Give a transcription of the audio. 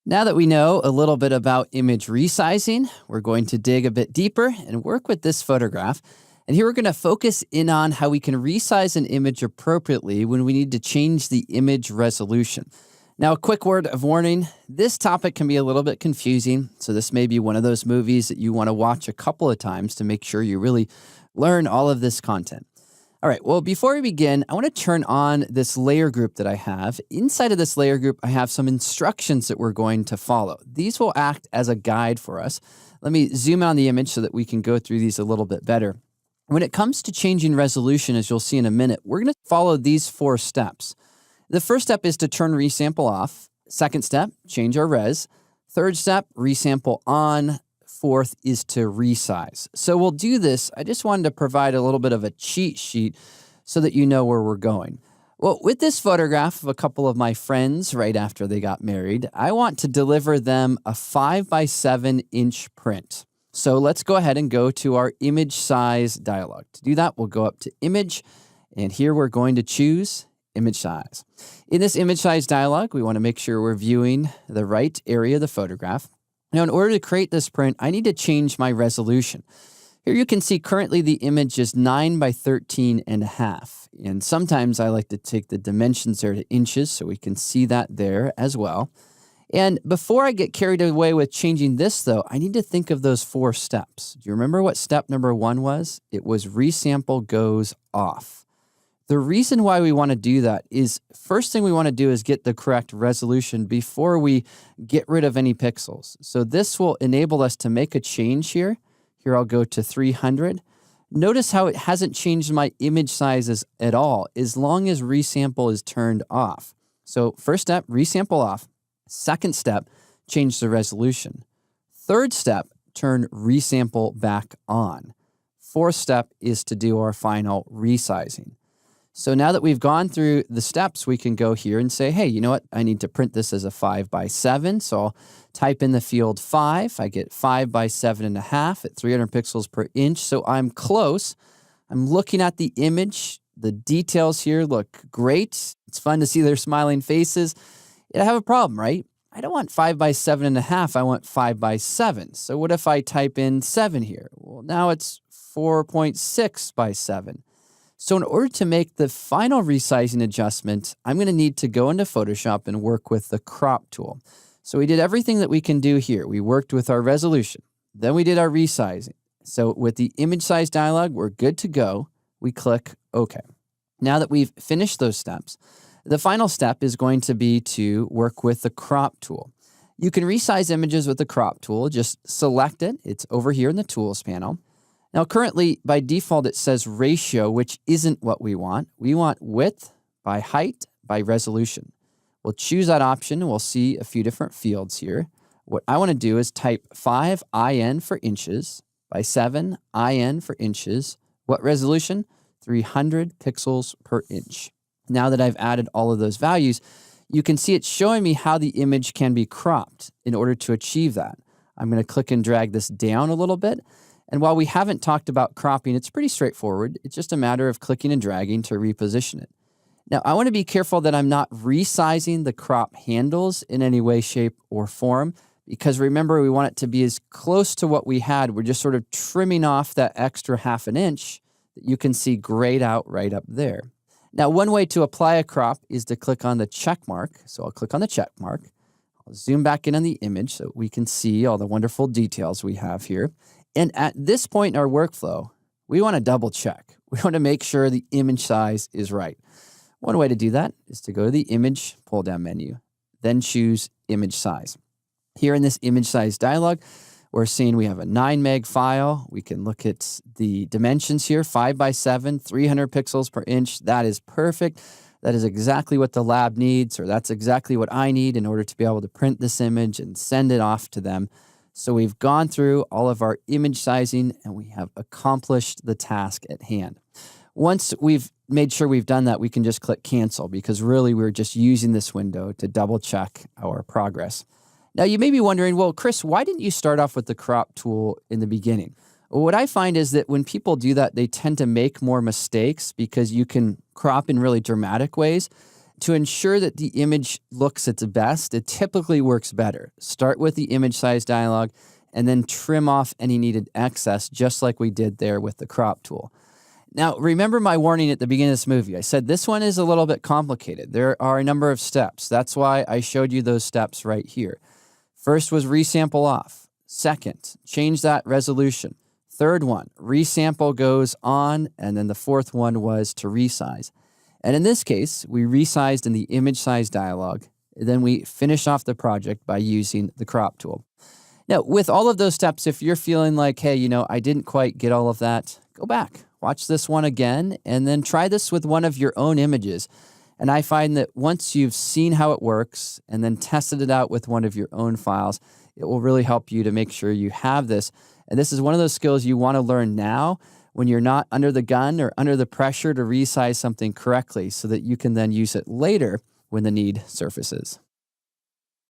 Now that we know a little bit about image resizing, we're going to dig a bit deeper and work with this photograph. And here we're going to focus in on how we can resize an image appropriately when we need to change the image resolution. Now, a quick word of warning, this topic can be a little bit confusing, so this may be one of those movies that you want to watch a couple of times to make sure you really learn all of this content. All right, well, before we begin, I want to turn on this layer group that I have. Inside of this layer group, I have some instructions that we're going to follow. These will act as a guide for us. Let me zoom on the image so that we can go through these a little bit better. When it comes to changing resolution, as you'll see in a minute, we're going to follow these 4 steps. The first step is to turn resample off. Second step, change our res. Third step, resample on. Fourth is to resize. So we'll do this. I just wanted to provide a little bit of a cheat sheet so that you know where we're going. Well, with this photograph of a couple of my friends right after they got married, I want to deliver them a 5x7-inch print. So let's go ahead and go to our image size dialog. To do that, we'll go up to image, and here we're going to choose image size. In this image size dialog, we want to make sure we're viewing the right area of the photograph. Now, in order to create this print, I need to change my resolution. Here you can see currently the image is 9x13.5. And sometimes I like to take the dimensions there to inches so we can see that there as well. And before I get carried away with changing this, though, I need to think of those 4 steps. Do you remember what step number 1 was? It was resample goes off. The reason why we want to do that is first thing we want to do is get the correct resolution before we get rid of any pixels. So this will enable us to make a change here. Here I'll go to 300. Notice how it hasn't changed my image sizes at all as long as resample is turned off. So first step, resample off. Second step, change the resolution. Third step, turn resample back on. Fourth step is to do our final resizing. So now that we've gone through the steps, we can go here and say, hey, you know what? I need to print this as a 5x7. So I'll type in the field 5. I get 5x7.5 at 300 pixels per inch. So I'm close. I'm looking at the image. The details here look great. It's fun to see their smiling faces. Yet I have a problem, right? I don't want 5x7.5. I want 5x7. So what if I type in 7 here? Well, now it's 4.6 by 7. So in order to make the final resizing adjustment, I'm going to need to go into Photoshop and work with the crop tool. So we did everything that we can do here. We worked with our resolution. Then we did our resizing. So with the image size dialog, we're good to go. We click OK. Now that we've finished those steps, the final step is going to be to work with the crop tool. You can resize images with the crop tool. Just select it. It's over here in the Tools panel. Now, currently, by default, it says ratio, which isn't what we want. We want width by height by resolution. We'll choose that option, and we'll see a few different fields here. What I want to do is type 5 IN for inches by 7 IN for inches. What resolution? 300 pixels per inch. Now that I've added all of those values, you can see it's showing me how the image can be cropped in order to achieve that. I'm going to click and drag this down a little bit. And while we haven't talked about cropping, it's pretty straightforward. It's just a matter of clicking and dragging to reposition it. Now, I want to be careful that I'm not resizing the crop handles in any way, shape, or form, because remember, we want it to be as close to what we had. We're just sort of trimming off that extra 1/2 inch that you can see grayed out right up there. Now, one way to apply a crop is to click on the check mark. So I'll click on the check mark. I'll zoom back in on the image so we can see all the wonderful details we have here. And at this point in our workflow, we want to double check. We want to make sure the image size is right. One way to do that is to go to the Image pull-down menu, then choose Image Size. Here in this Image Size dialog, we're seeing we have a 9 meg file. We can look at the dimensions here, 5x7, 300 pixels per inch. That is perfect. That is exactly what the lab needs, or that's exactly what I need in order to be able to print this image and send it off to them. So we've gone through all of our image sizing and we have accomplished the task at hand. Once we've made sure we've done that, we can just click cancel because really we're just using this window to double check our progress. Now you may be wondering, well, Chris, why didn't you start off with the crop tool in the beginning? Well, what I find is that when people do that, they tend to make more mistakes because you can crop in really dramatic ways. to ensure that the image looks its best, it typically works better. Start with the image size dialog and then trim off any needed excess, just like we did there with the crop tool. Now, remember my warning at the beginning of this movie. I said this one is a little bit complicated. There are a number of steps. That's why I showed you those steps right here. First was resample off. Second, change that resolution. Third one, resample goes on. And then the fourth one was to resize. And in this case, we resized in the image size dialog. Then we finish off the project by using the crop tool. Now, with all of those steps, if you're feeling like, hey, I didn't quite get all of that, go back, watch this one again, and then try this with one of your own images. And I find that once you've seen how it works and then tested it out with one of your own files, it will really help you to make sure you have this. And this is one of those skills you want to learn now when you're not under the gun or under the pressure to resize something correctly so that you can then use it later when the need surfaces.